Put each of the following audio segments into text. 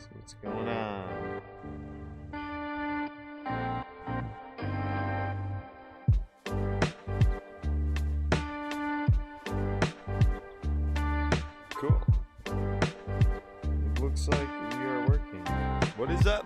So what's going on? Cool. It looks like we are working. What is up?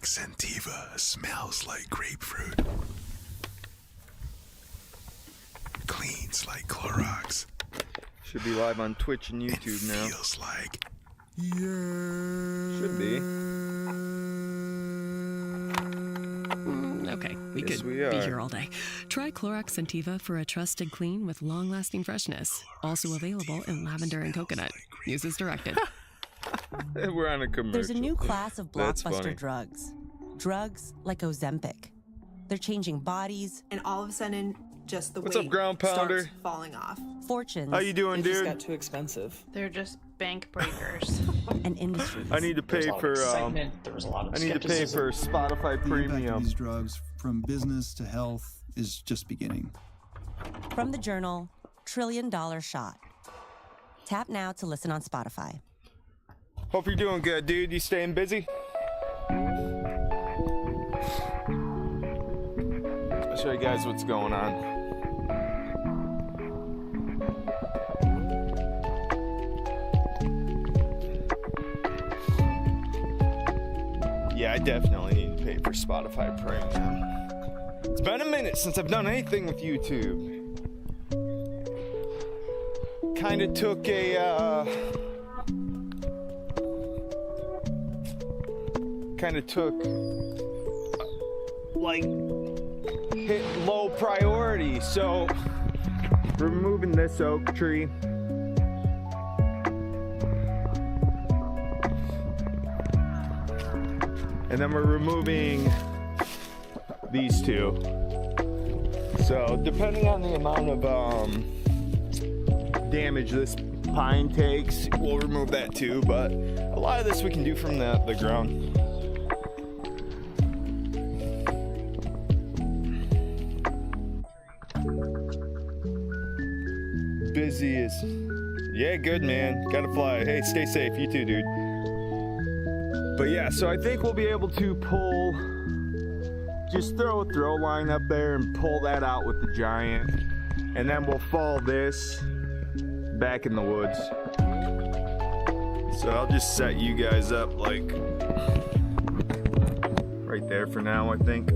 Sentiva smells like grapefruit. Cleans like Clorox. Should be live on Twitch and YouTube now. Feels like Should be. Okay, we Yes, could we be are. here all day. Try Clorox Sentiva for a trusted clean with long-lasting freshness. Also available in lavender and coconut. Use as directed. We're on a commercial. There's a new class of That's funny. blockbuster drugs. Drugs like Ozempic. They're changing bodies, And all of a sudden, just the What's weight up, ground pounder? starts falling off. fortunes, How you doing, It just dude? got too expensive. They're just bank breakers. and industries. I need to There was pay a lot of for excitement. There was a lot of I need to pay skepticism. for Spotify The impact of Premium. these drugs, from business to health, is just beginning. From the journal, $1 Trillion Shot. Tap now to listen on Spotify. Hope you're doing good, dude. You staying busy? I'll show you guys what's going on. Yeah, I definitely need to pay for Spotify Premium. It's been a minute since I've done anything with YouTube. Kind of took like hit low priority, so removing this oak tree, and then we're removing these two. So depending on the amount of damage this pine takes, we'll remove that too, but a lot of this we can do from the ground. Busy as, yeah, good man, gotta fly. Hey, stay safe, you too, dude. But yeah, so I think we'll be able to pull, just throw a throw line up there and pull that out with the giant, and then we'll fall this back in the woods. So I'll just set you guys up like right there for now, I think.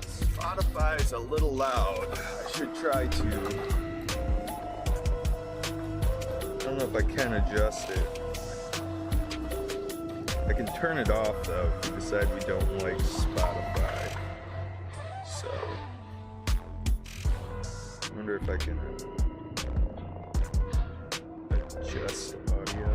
Spotify is a little loud. I should try to. I don't know if I can adjust it. I can turn it off though if we decide we don't like Spotify. So, I wonder if I can adjust audio.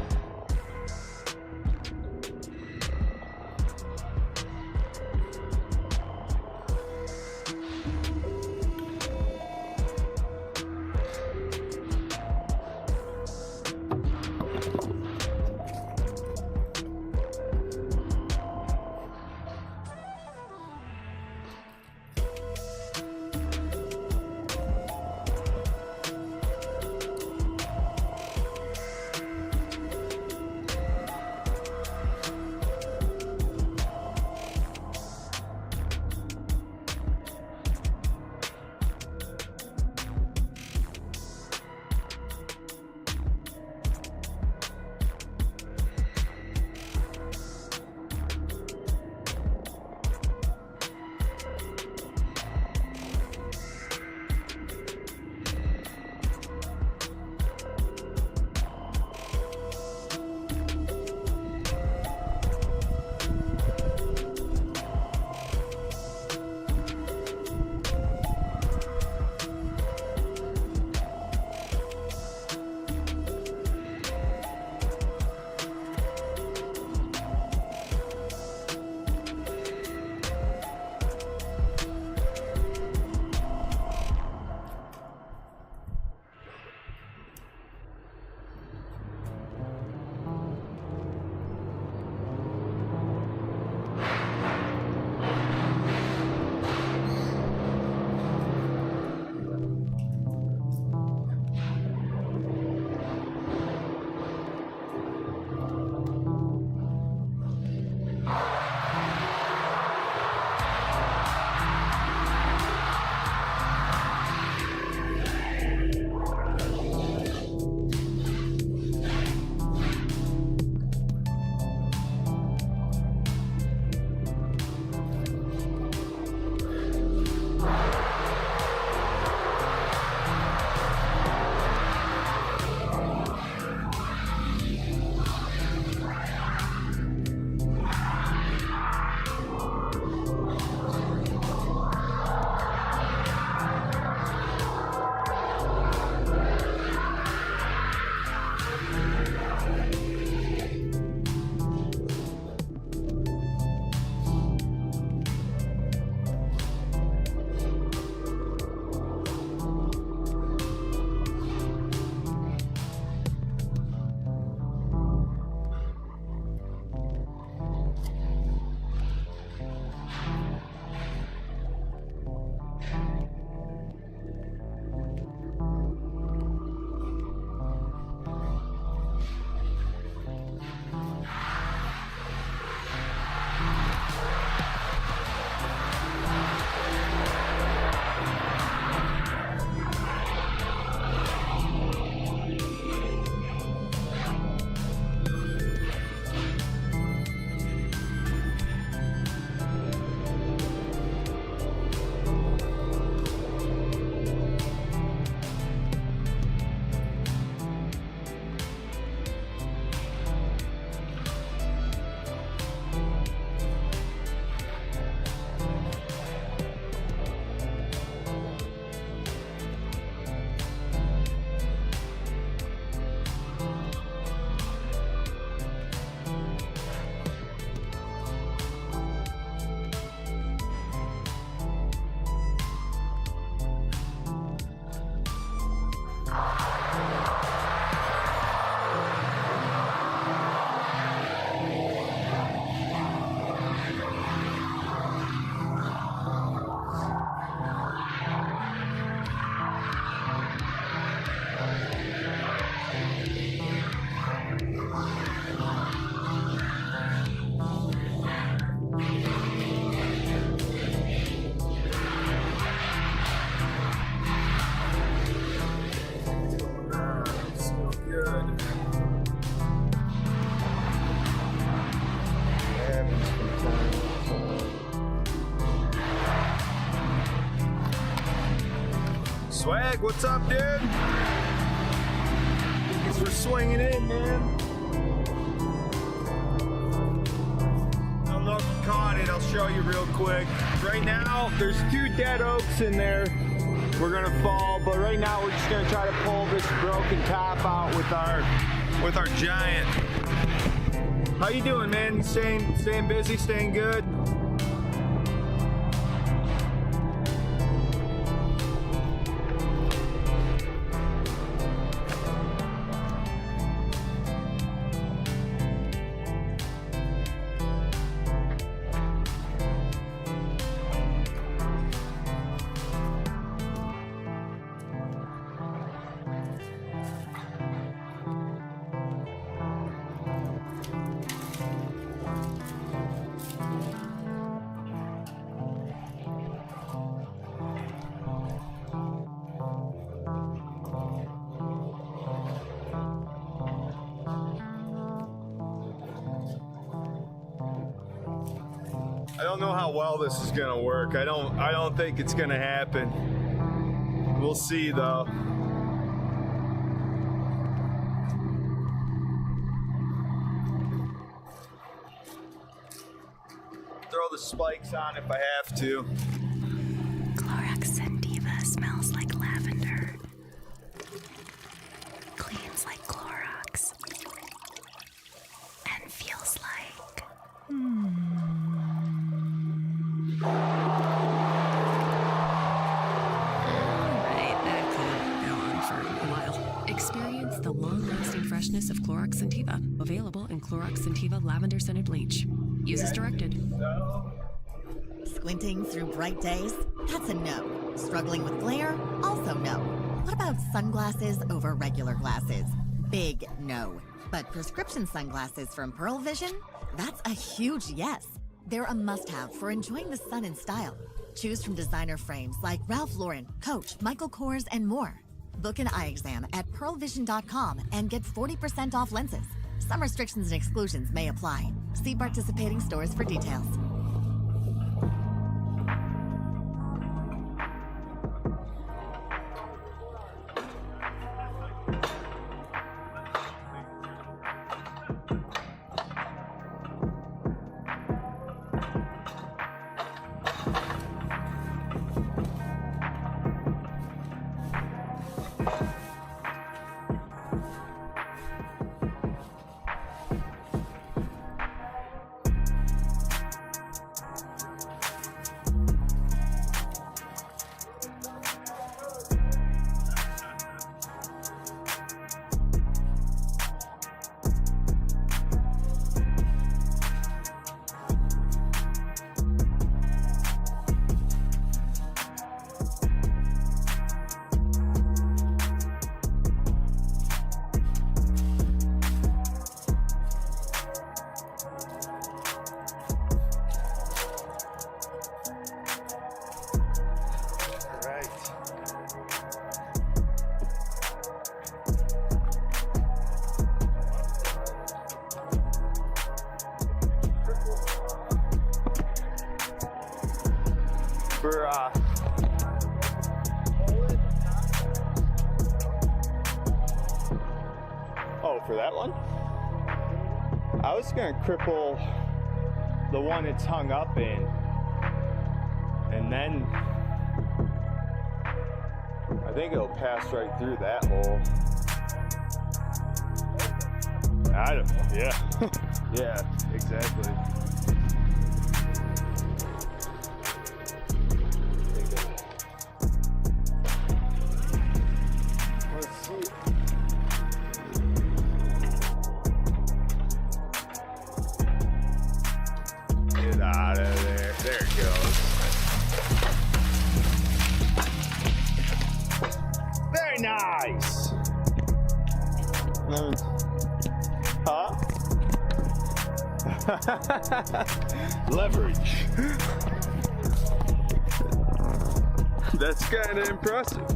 Swag, what's up, dude? Thanks for swinging in, man. I don't know if you caught it. I'll show you real quick. Right now, there's 2 dead oaks in there. We're gonna fall, but right now we're just gonna try to pull this broken top out with our giant. How you doing, man? Staying busy, staying good? I don't know how well this is gonna work. I don't think it's gonna happen. We'll see though. Throw the spikes on if I have to. Clorox Sentiva smells like lavender. Cleans like Clorox. And feels like... Experience the long-lasting freshness of Clorox Sentiva. Available in Clorox Sentiva Lavender Scented Bleach. Use as directed. Squinting through bright days? That's a no. Struggling with glare? Also no. What about sunglasses over regular glasses? Big no. But prescription sunglasses from Pearl Vision? That's a huge yes. They're a must-have for enjoying the sun in style. Choose from designer frames like Ralph Lauren, Coach, Michael Kors, and more. Book an eye exam at pearlvision.com and get 40% off lenses. Some restrictions and exclusions may apply. See participating stores for details. For that one? I was gonna cripple the one it's hung up in, and then I think it'll pass right through that hole. I don't, yeah. Yeah, exactly. Let's see. Get out of there. There it goes. Very nice. Huh? Leverage. That's kind of impressive.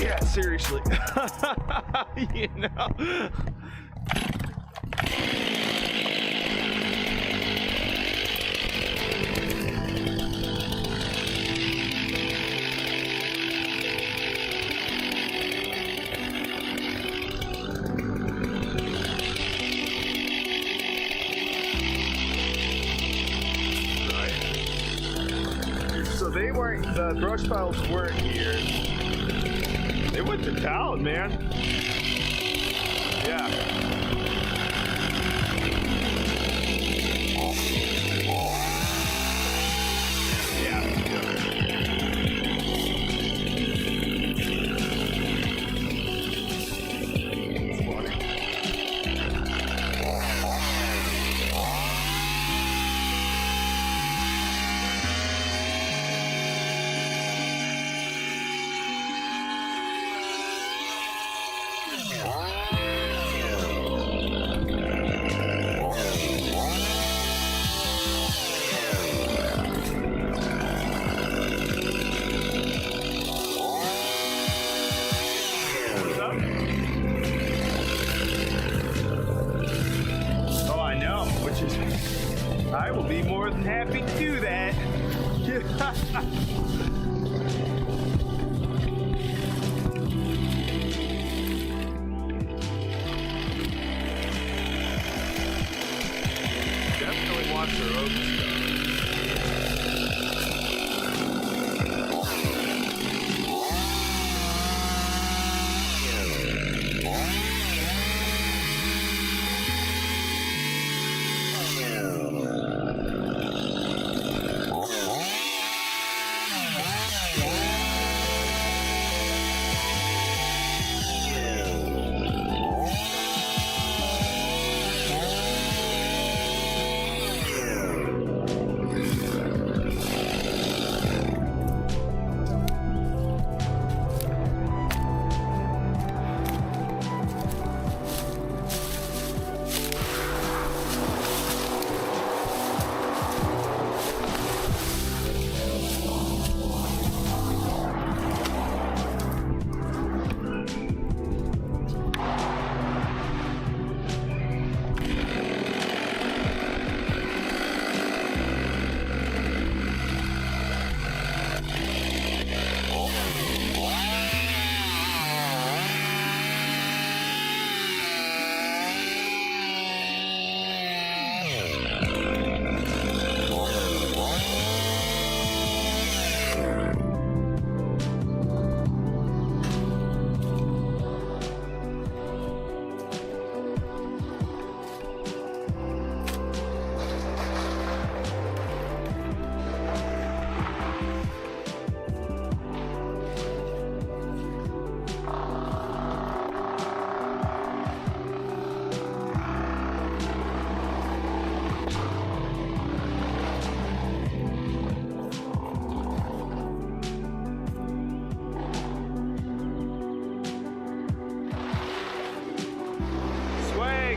Yeah, seriously. You know. So they weren't, the brush piles weren't here. They went to town, man. Yeah. I will be more than happy to do that. Definitely wants her own stuff.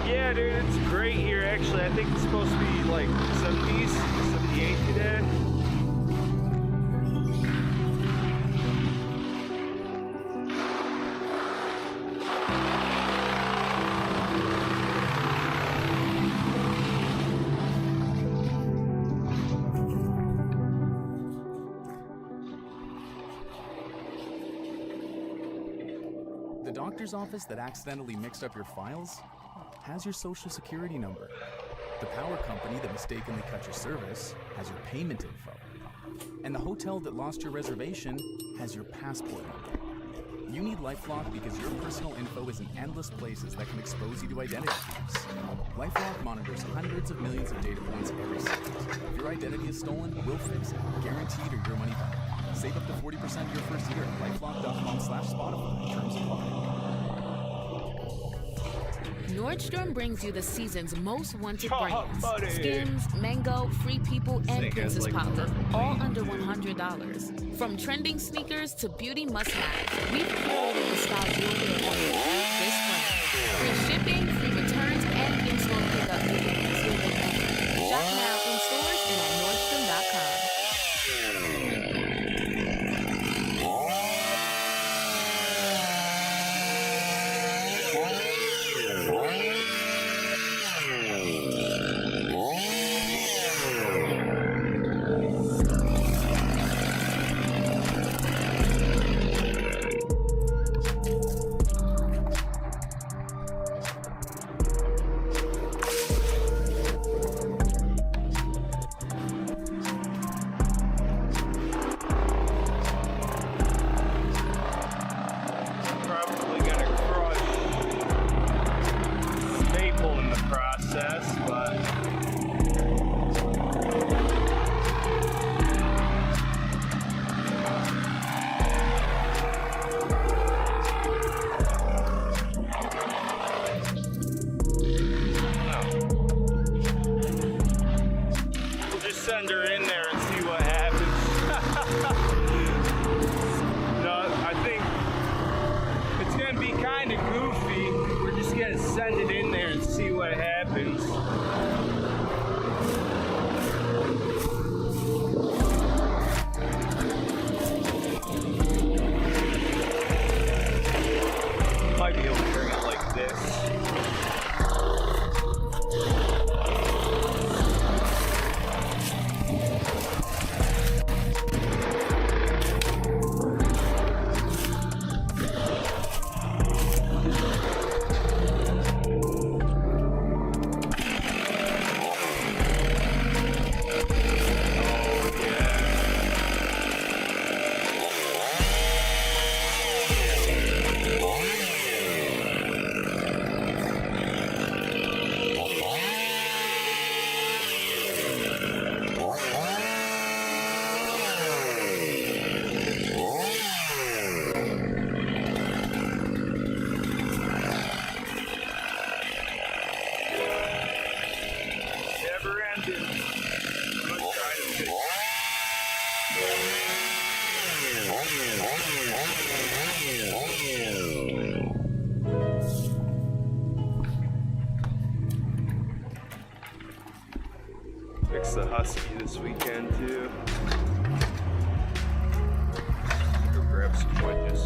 Yeah, dude, it's great here actually. I think it's supposed to be like 70s, 78 today. The doctor's office that accidentally mixed up your files has your social security number. The power company that mistakenly cut your service has your payment info. And the hotel that lost your reservation has your passport number. You need LifeLock because your personal info is in endless places that can expose you to identity thieves. LifeLock monitors hundreds of millions of data points every second. If your identity is stolen, we'll fix it, guaranteed or your money back. Save up to 40% your first year at lifelock.com/Spotify. Terms apply. Nordstrom brings you the season's most wanted brands. Skims, Mango, Free People, and Princess Polly. All under $100. From trending sneakers to beauty must-haves, we've curated the style you'll wear on this spring. Free shipping, free returns, and in-store pickup make it easier than ever. Shop now in stores and at Nordstrom.com. probably gonna crush the maple in the process, but we'll just send her in there and see what happens. No, I think it's gonna be kind of goofy. We're just gonna send it in there and see what happens. Might be able to bring it like this. Never ending. I'm gonna try to fix Fix the husky this weekend too. Go grab some wedges.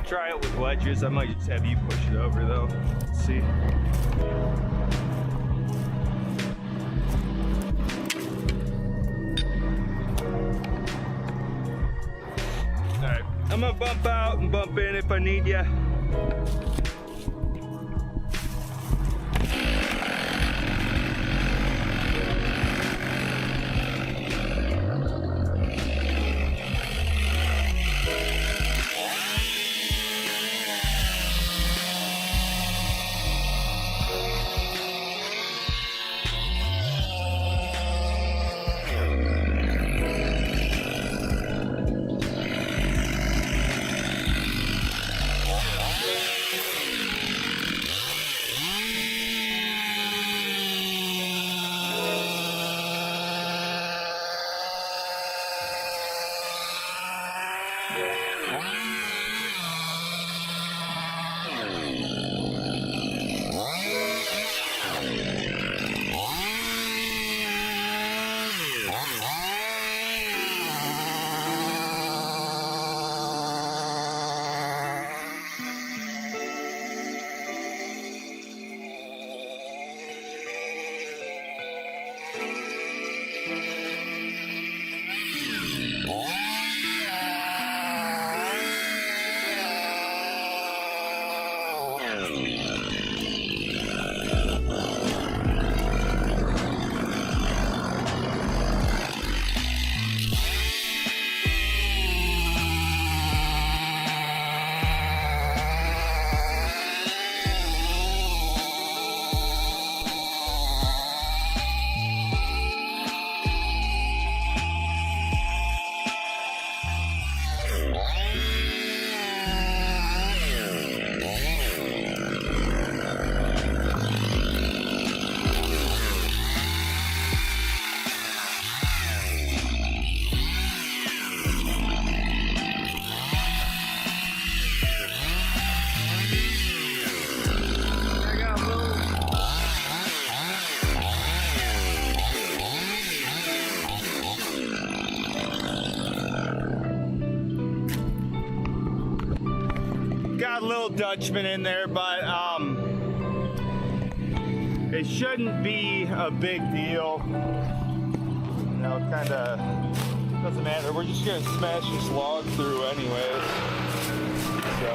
Try it with wedges. I might just have you push it over though. Let's see. Alright, I'm gonna bump out and bump in if I need ya. got a little Dutchman in there, but it shouldn't be a big deal. You know, kind of doesn't matter. We're just gonna smash this log through anyways. So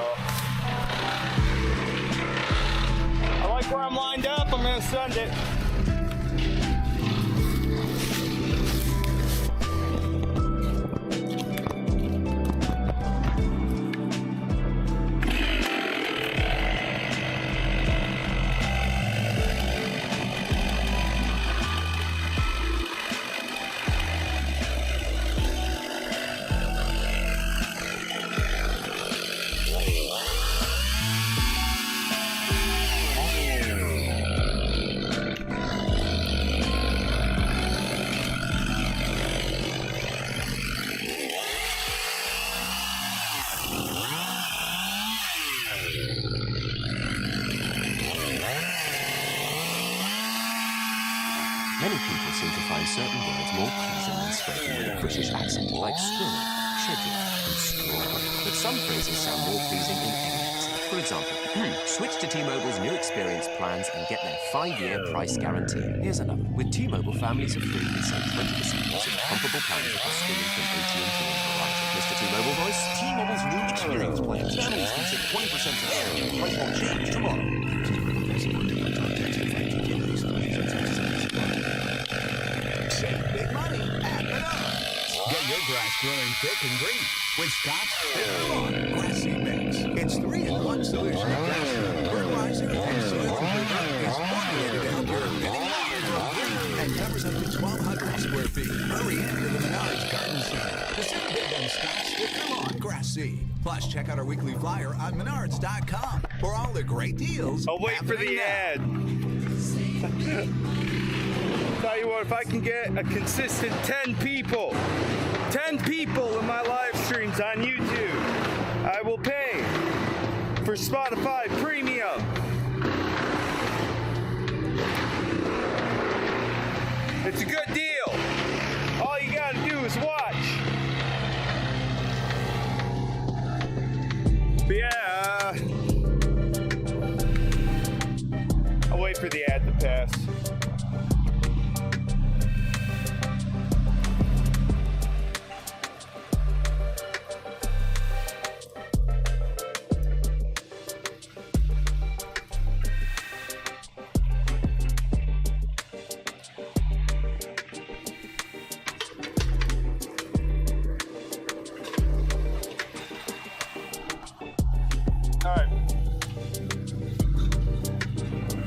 I like where I'm lined up. I'm gonna send it. Many people seem to find certain words more pleasing when spoken with a British accent, like squirrel, schedule, and straw. But some phrases sound more pleasing in any accent. For example, switch to T-Mobile's new experience plans and get their 5-year price guarantee. Here's another. With T-Mobile, families of 3 can save 20% using comparable plans across streaming from AT&T and Verizon. Mr. T-Mobile voice, T-Mobile's new experience plans. Families can save 20% today. Price won't change tomorrow. Save big money at Menards. Get your grass growing thick and green with Scott's Lawn Grass Seed Mix. Its 3-in-1 solution of grass seed, fertilizer, and soil improver is formulated to help your living lawn grow green and covers up to 1,200 square feet. Hurry into the Menards Garden Center to save big on Scott's Sticker Lawn Grass Seed. Plus, check out our weekly flyer on Menards.com for all the great deals. I'll wait for the ad. Tell you what, if I can get a consistent 10 people in my live streams on YouTube, I will pay for Spotify Premium. It's a good deal. All you gotta do is watch. But yeah, I'll wait for the ad to pass.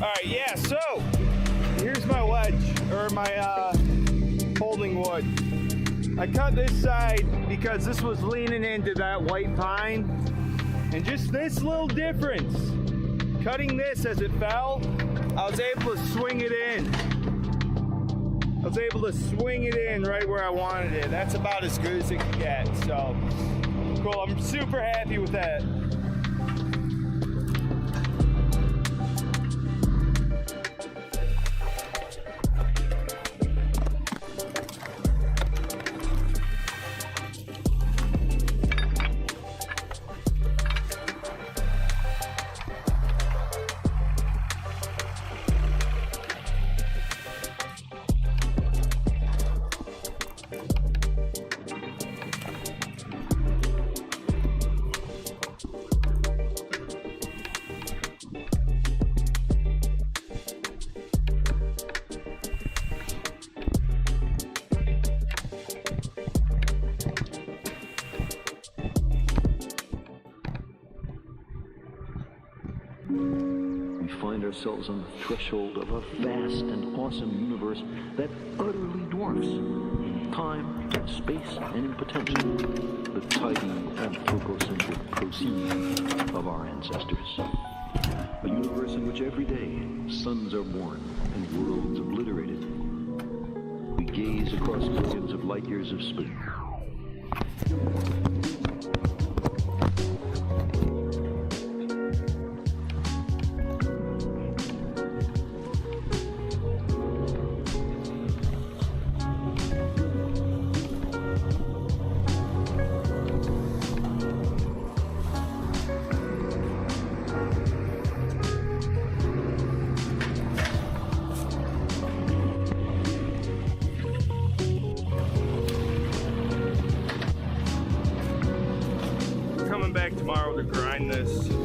Alright, yeah, so here's my wedge, or my holding wood. I cut this side because this was leaning into that white pine, and just this little difference, cutting this as it fell, I was able to swing it in. I was able to swing it in right where I wanted it. That's about as good as it can get, so cool. I'm super happy with that. We find ourselves on the threshold of a vast and awesome universe that utterly dwarfs, in time, in space, and in potential, the tiny anthropocentric proceed of our ancestors. A universe in which every day suns are born and worlds obliterated. We gaze across billions of light years of space. this.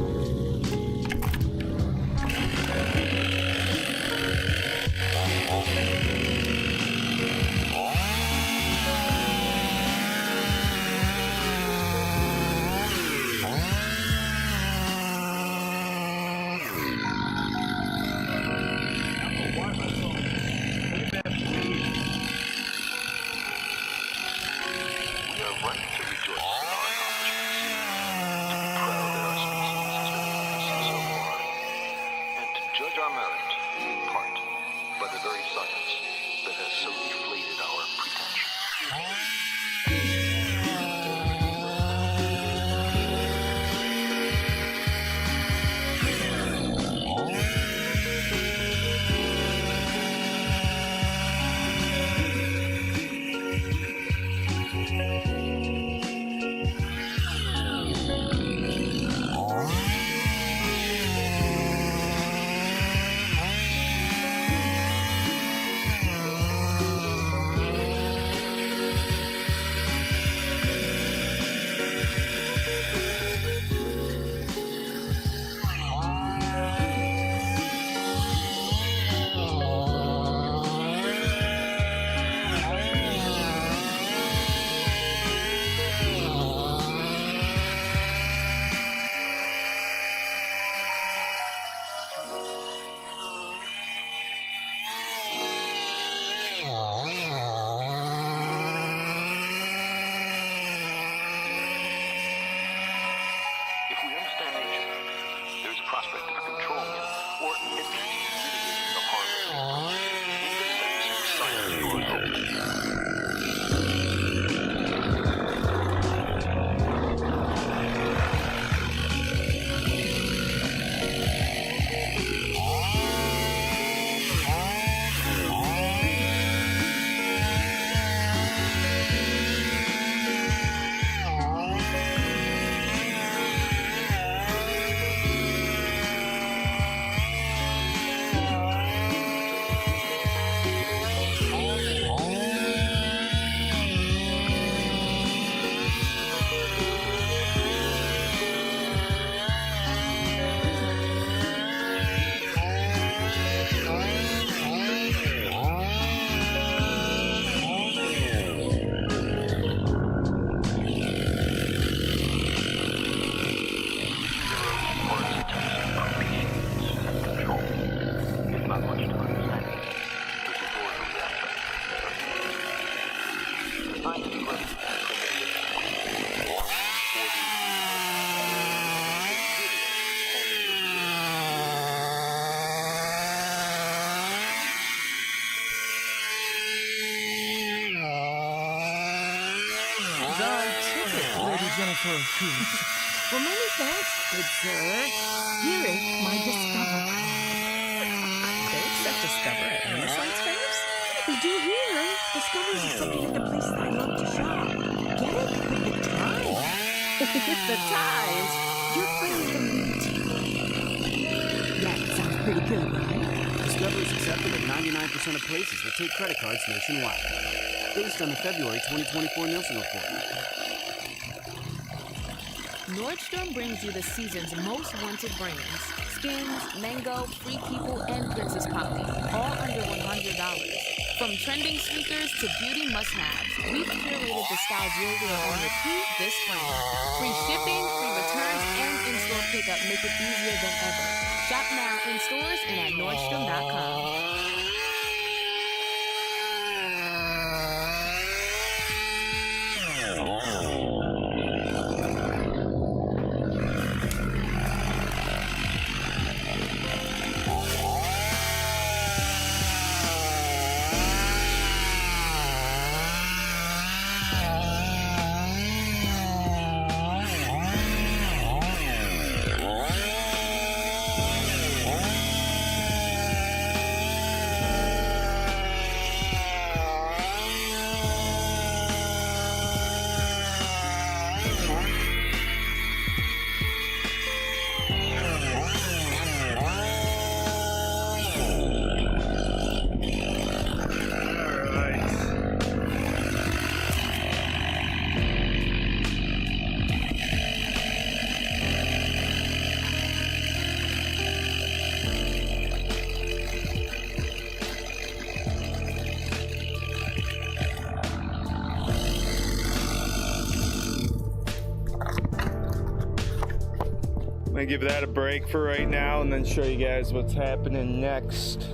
Well, many thanks, good sir. Here is my Discover card. They accept Discover at Renaissance fairs? We do here. Discover's accepted at the places I love to shop. Get it? With the Times. The Times? Your friend from UT. That sounds pretty good, right? Discover is accepted at 99% of places that take credit cards nationwide. Based on the February 2024 Nielsen report. Nordstrom brings you the season's most wanted brands. Skims, Mango, Free People, and Princess Polly. All under $100. From trending sneakers to beauty must-haves, we've curated the styles you'll wear on repeat this spring. Free shipping, free returns, and in-store pickup make it easier than ever. Shop now in stores and at Nordstrom.com. give that a break for right now and then show you guys what's happening next.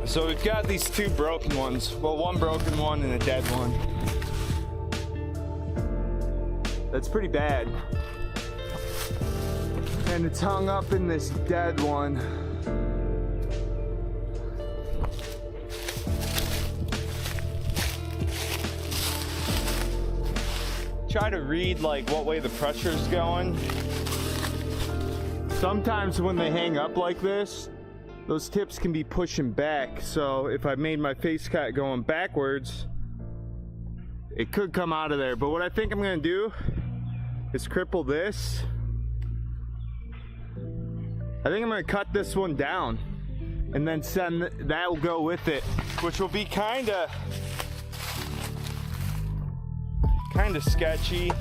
So we've got these two broken ones. Well, one broken one and a dead one. That's pretty bad. And it's hung up in this dead one. Try to read like what way the pressure's going. Sometimes when they hang up like this, those tips can be pushing back. So if I made my face cut going backwards, it could come out of there. But what I think I'm gonna do is cripple this. I think I'm gonna cut this one down and then send, that will go with it, which will be kinda sketchy.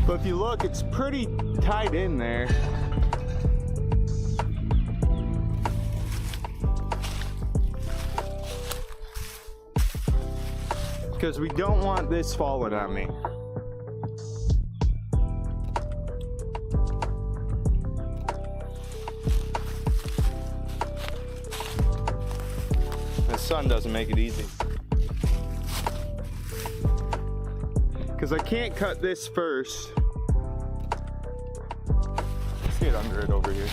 But if you look, it's pretty tight in there. Because we don't want this falling on me. The sun doesn't make it easy. Because I can't cut this first. Let's get under it over here.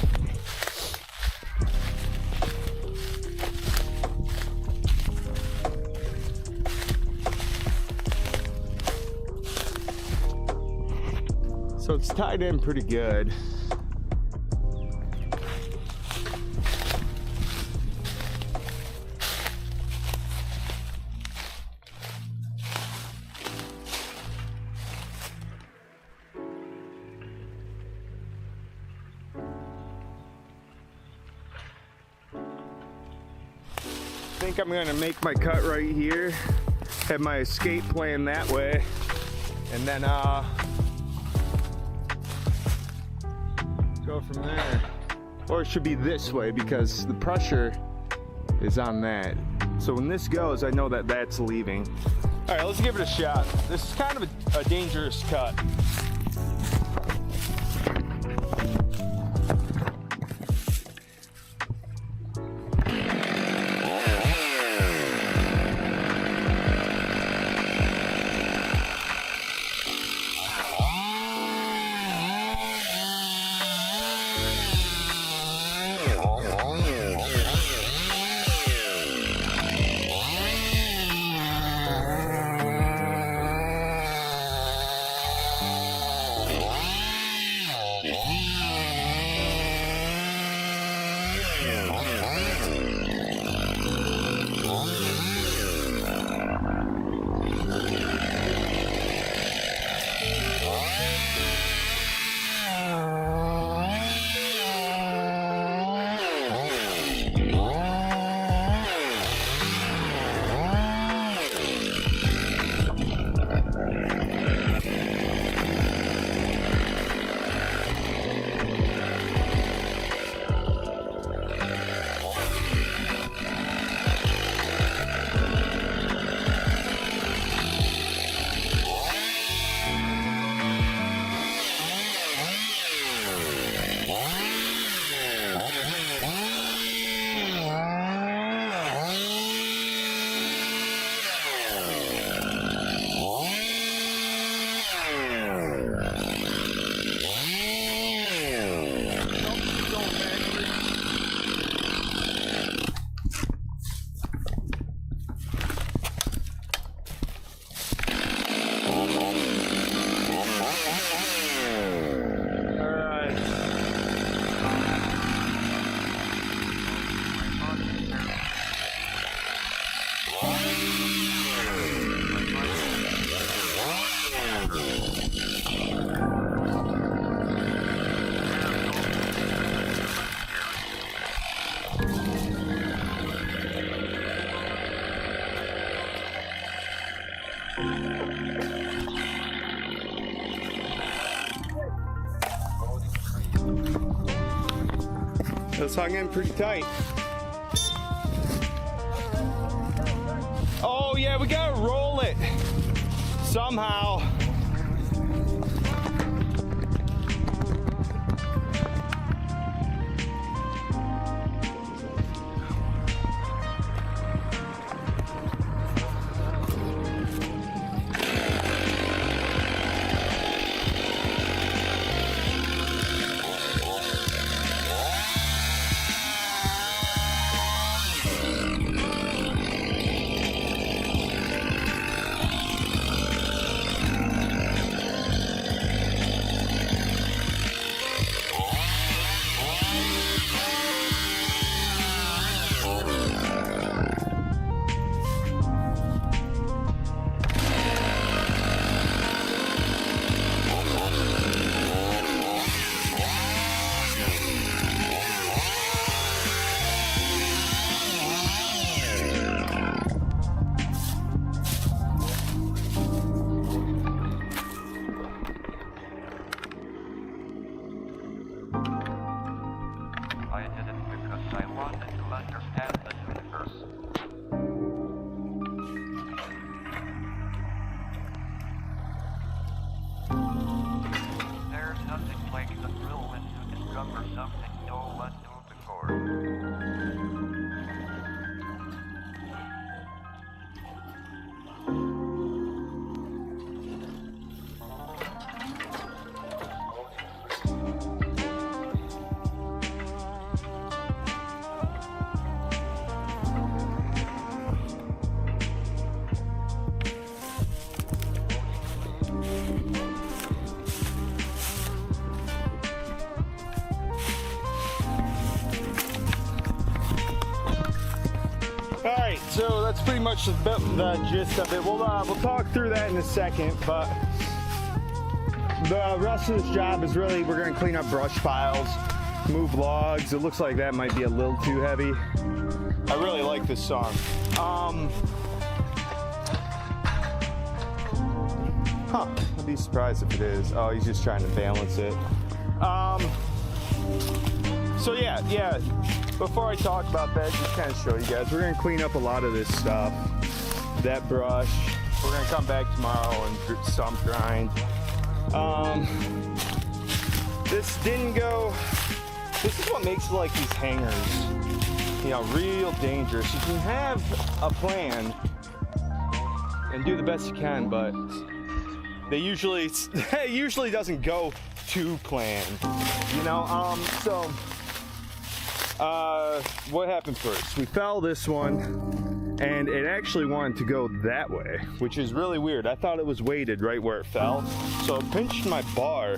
So it's tied in pretty good. I think I'm gonna make my cut right here, have my escape plan that way, and then go from there. Or it should be this way because the pressure is on that. So when this goes, I know that that's leaving. All right, let's give it a shot. This is kind of a dangerous cut. That's hung in pretty tight. Oh yeah, we gotta roll it somehow. Alright, so that's pretty much the gist of it. We'll talk through that in a second, but the rest of this job is really, we're going to clean up brush piles, move logs. It looks like that might be a little too heavy. I really like this song. I'd be surprised if it is. Oh, he's just trying to balance it. So yeah. Before I talk about that, just kind of show you guys, we're gonna clean up a lot of this stuff. That brush. We're gonna come back tomorrow and stump grind. This didn't go. This is what makes like these hangers, you know, real dangerous. You can have a plan and do the best you can, but it usually doesn't go to plan, you know. So what happened first? We fell this one, and it actually wanted to go that way, which is really weird. I thought it was weighted right where it fell, so it pinched my bar,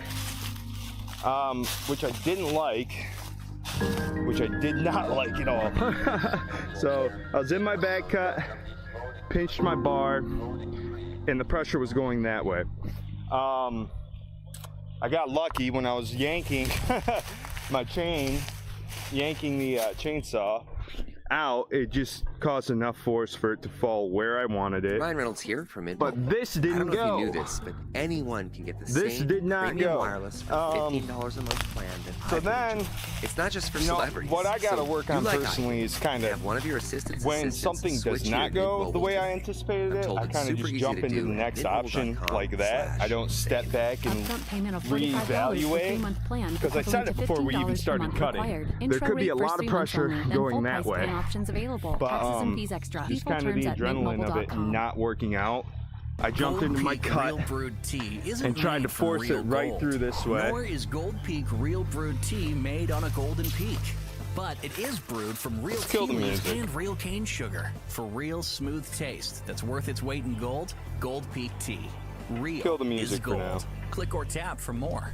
which I didn't like, which I did not like at all. So I was in my back cut, pinched my bar, and the pressure was going that way. I got lucky when I was yanking my chain, yanking the chainsaw out. It just caused enough force for it to fall where I wanted it. Ryan Reynolds here from Midnight. But this didn't I don't know go. if you knew this, but anyone can get the This same did not premium go. wireless for $15 a month plan. So then, it's not just for you know, celebrities. what I got to So work do on like personally is kind of one of your assistants when something switch does to not your go Mint the way Mobile I team. anticipated it. told I it's kind of super just easy jump to into the do. next option like that. I don't step back and reevaluate, because I said it before we even started cutting. There could be a lot of pressure going that way, but just kind of the adrenaline of it not working out. I jumped into my cut and tried to force it right through this way. Nor is Gold Peak Real Brewed Tea made on a golden peak. But it is brewed from real tea leaves and real cane sugar for real smooth taste that's worth its weight in gold. Gold Peak Tea. Real Kill the music is for gold. now. Click or tap for more.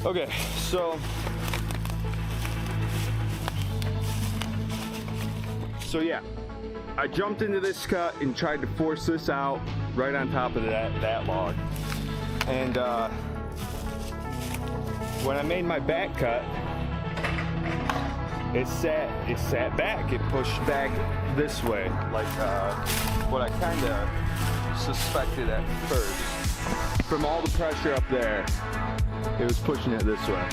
Okay, so yeah, I jumped into this cut and tried to force this out right on top of that log. And when I made my back cut, it sat back. It pushed back this way, like what I kind of suspected at first. From all the pressure up there, it was pushing it this way.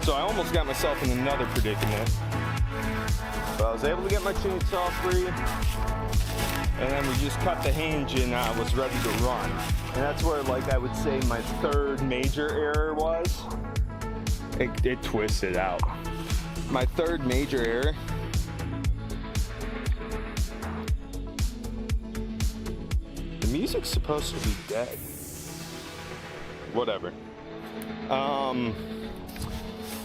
So I almost got myself in another predicament. But I was able to get my chainsaw free, and then we just cut the hinge and I was ready to run. And that's where, like, I would say my third major error was. It twisted out. My third major error. The music's supposed to be dead. Whatever.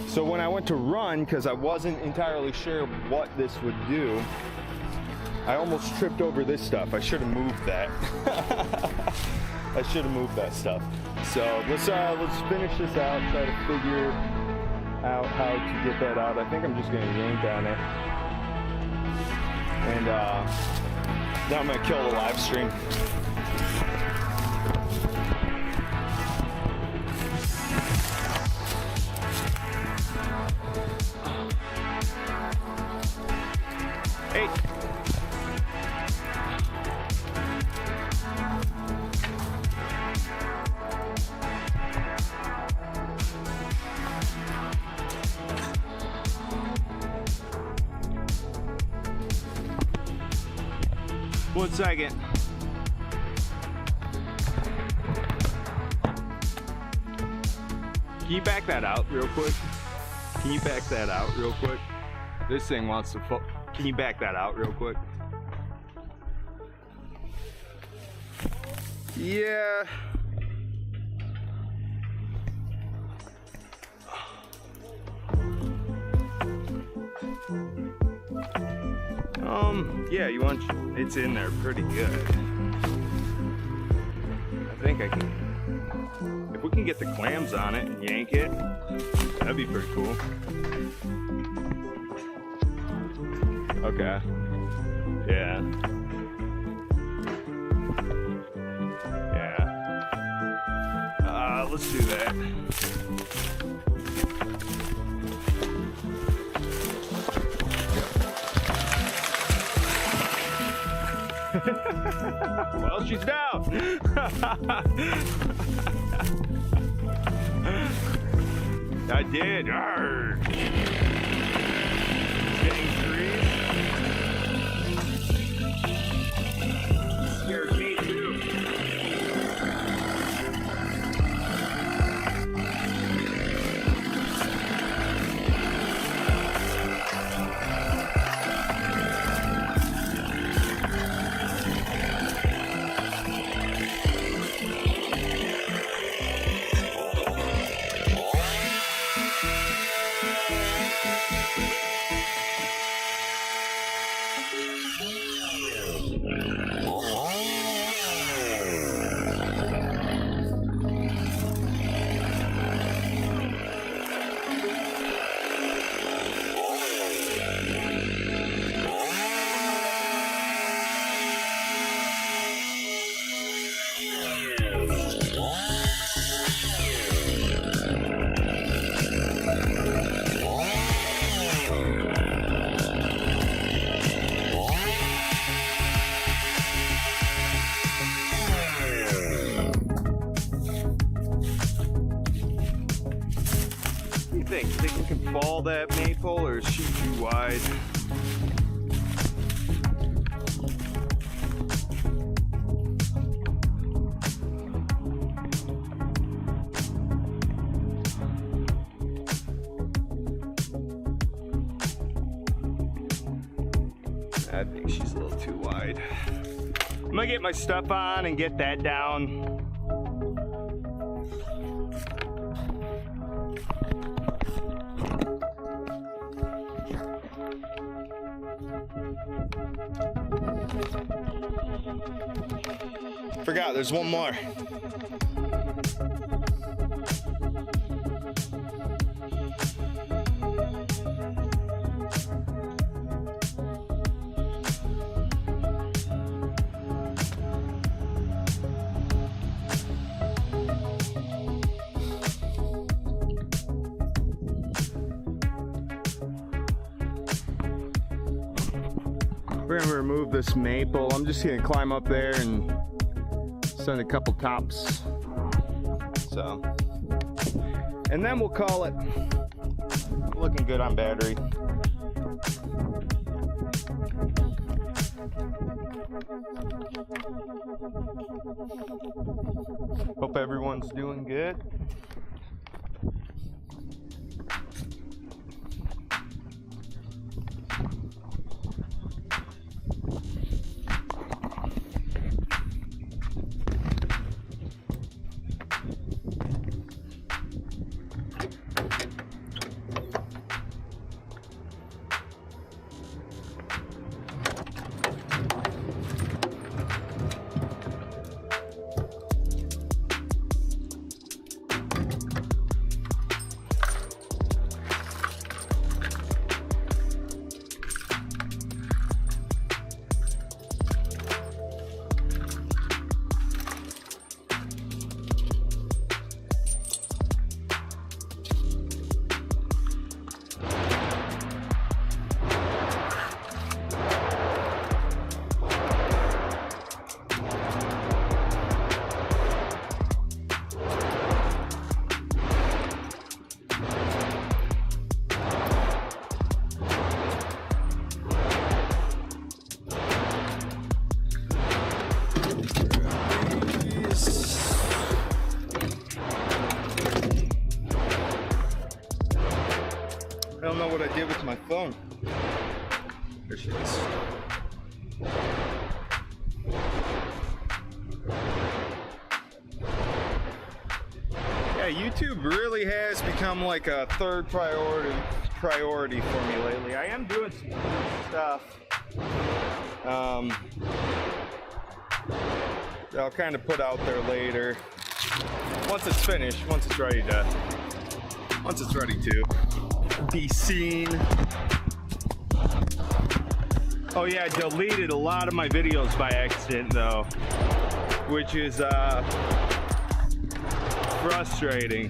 So when I went to run, because I wasn't entirely sure what this would do, I almost tripped over this stuff. I should have moved that. I should have moved that stuff. So let's finish this out, try to figure out how to get that out. I think I'm just gonna yank on it. And then I'm gonna kill the live stream. Hey. 1 second. Can you back that out real quick? Can you back that out real quick? This thing wants to Can you back that out real quick? Yeah. Yeah, it's in there pretty good. I think I can, if we can get the clams on it and yank it, that'd be pretty cool. Okay. Yeah. Yeah. Let's do that. Well, she's down. I did. Arr. Getting greased. Scared me too. Think we can fall that maple, or is she too wide? I think she's a little too wide. I'm gonna get my stuff on and get that down. Forgot, there's one more. We're gonna remove this maple. I'm just gonna climb up there and send a couple tops. So, and then we'll call it. Looking good on battery. Hope everyone's doing good. I don't know what I did with my phone. There she is. Yeah, YouTube really has become like a third priority for me lately. I am doing some stuff. I'll kind of put out there later. Once it's finished, once it's ready to be seen. Oh yeah, I deleted a lot of my videos by accident though, which is frustrating.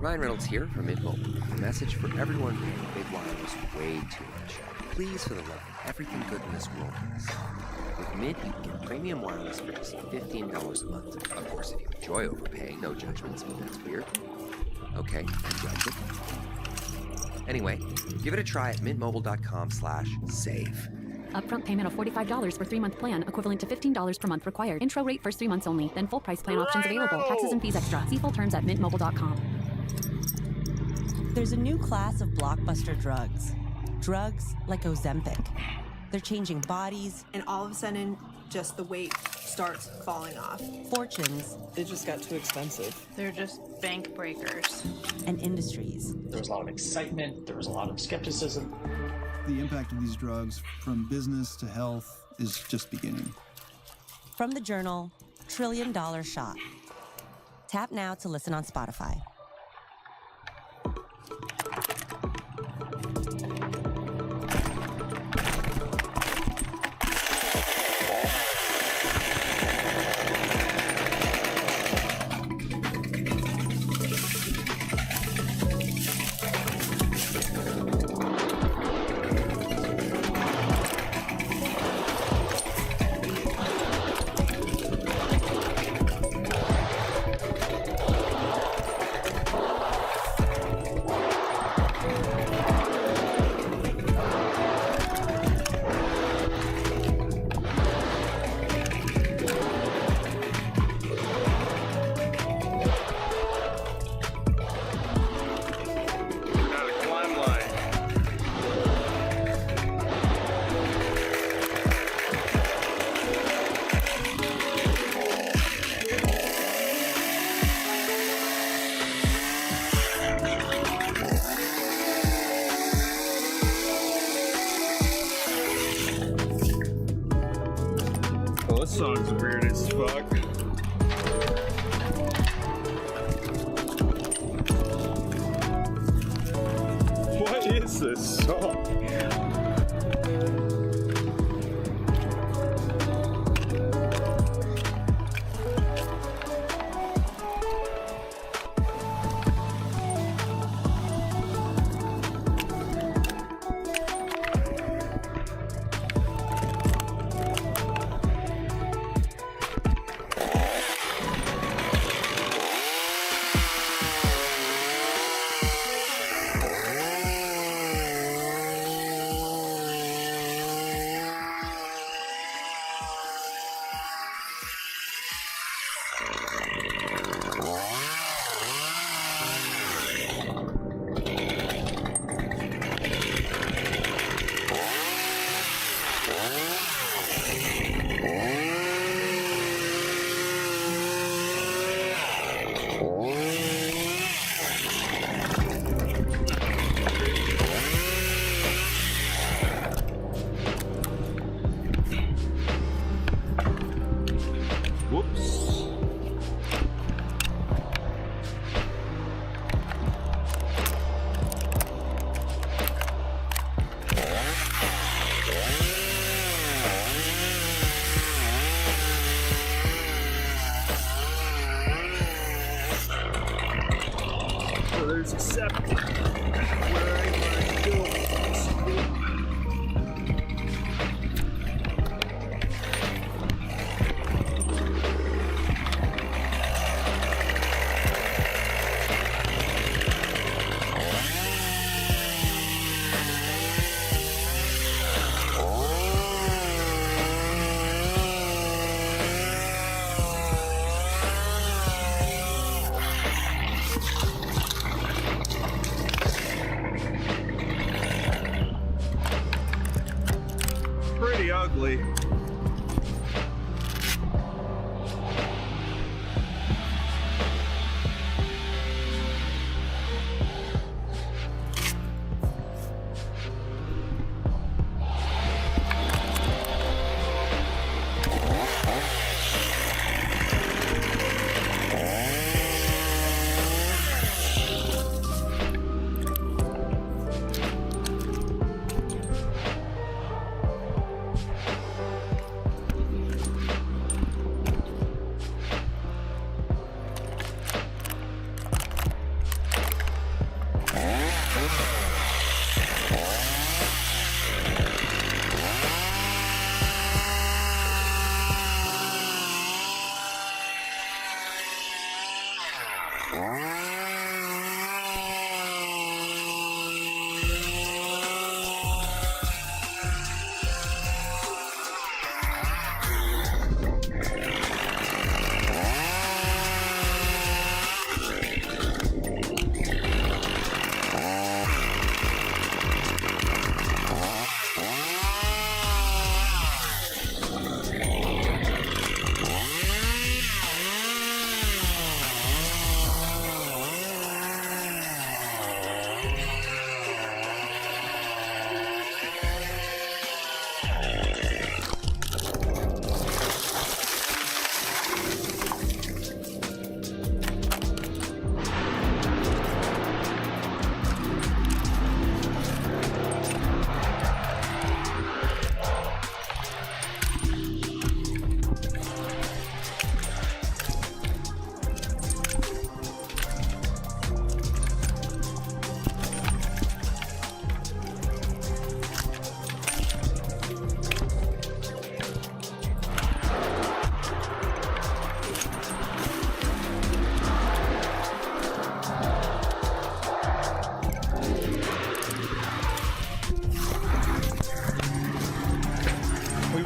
Ryan Reynolds here from Mint Mobile. A message for everyone paying big wireless way too much. Please, for the love of everything good in this world, with Mint, you can get premium wireless for just $15 a month. Of course, if you enjoy overpaying, no judgments, but that's weird. Okay, I judge it. Anyway, give it a try at mintmobile.com/save. Upfront payment of $45 for 3-month plan, equivalent to $15 per month required. Intro rate first 3 months only, then full price plan options available. Taxes and fees extra. See full terms at mintmobile.com. There's a new class of blockbuster drugs. Drugs like Ozempic. They're changing bodies. And all of a sudden, just the weight starts falling off. Fortunes. It just got too expensive. They're just bank breakers. And industries. There was a lot of excitement. There was a lot of skepticism. The impact of these drugs, from business to health, is just beginning. From the journal, $1 Trillion Shot. Tap now to listen on Spotify. song's weird as fuck. What is this song? There's a septic. Where am I going? Pretty ugly.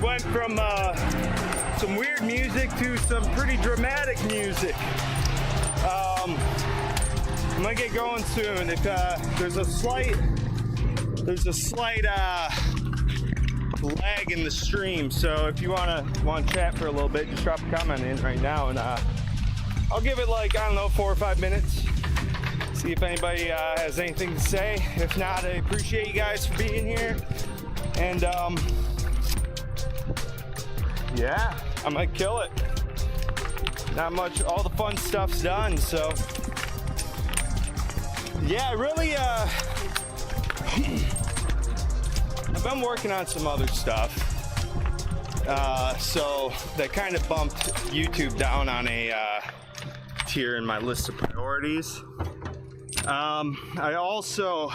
Went from some weird music to some pretty dramatic music. I'm gonna get going soon. If there's a slight lag in the stream, so if you wanna chat for a little bit, just drop a comment in right now, and I'll give it like, I don't know, 4 or 5 minutes. See if anybody has anything to say. If not, I appreciate you guys for being here, and yeah. I might kill it. Not much, all the fun stuff's done, so. Yeah, really, I've been working on some other stuff. So that kind of bumped YouTube down on a tier in my list of priorities. I also,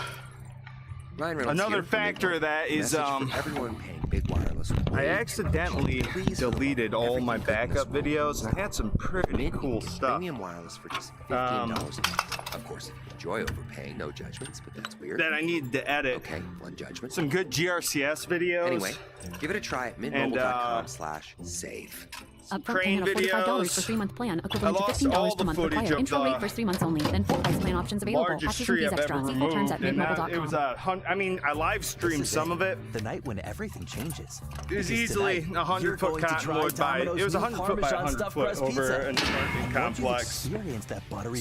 another factor of that is everyone paying big wireless. I accidentally deleted all my backup videos, and I had some pretty cool stuff. Premium wireless for just $15 a month. Of course, if you enjoy overpaying, no judgments, but that's weird. That I needed to edit. Okay, one judgment. Some good GRCS videos. Anyway, give it a try at mintmobile.com/save. Upfront payment of $45 for 3-month plan, equivalent to $15 per month required. Intro rate first 3 months only, then full price plan options available. Largest Taxes and tree fees I've extra. ever See full terms removed, at and mintmobile.com. it was I mean, I live streamed some of it. The night when everything changes. It was easily 100-foot cottonwood by. It was 100 foot by 100 foot over an apartment complex.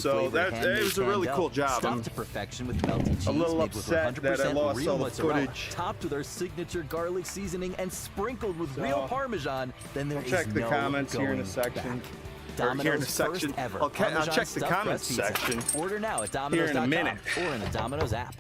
So that it was a really cool job. I'm to perfection with melty cheese, a little made with upset that I 100% lost real all the mozzarella, footage. topped with our signature garlic seasoning and sprinkled with real Parmesan. Then there I'll is check the no comments here in a going section. back. Or here in a Domino's section. first ever I'll check Parmesan the stuffed comments crust pizza. section. Order now at Here in a Domino's.com minute. or in the Domino's app.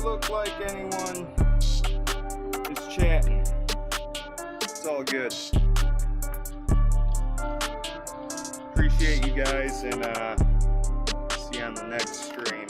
Look like anyone is chatting. It's all good. Appreciate you guys, and see you on the next stream.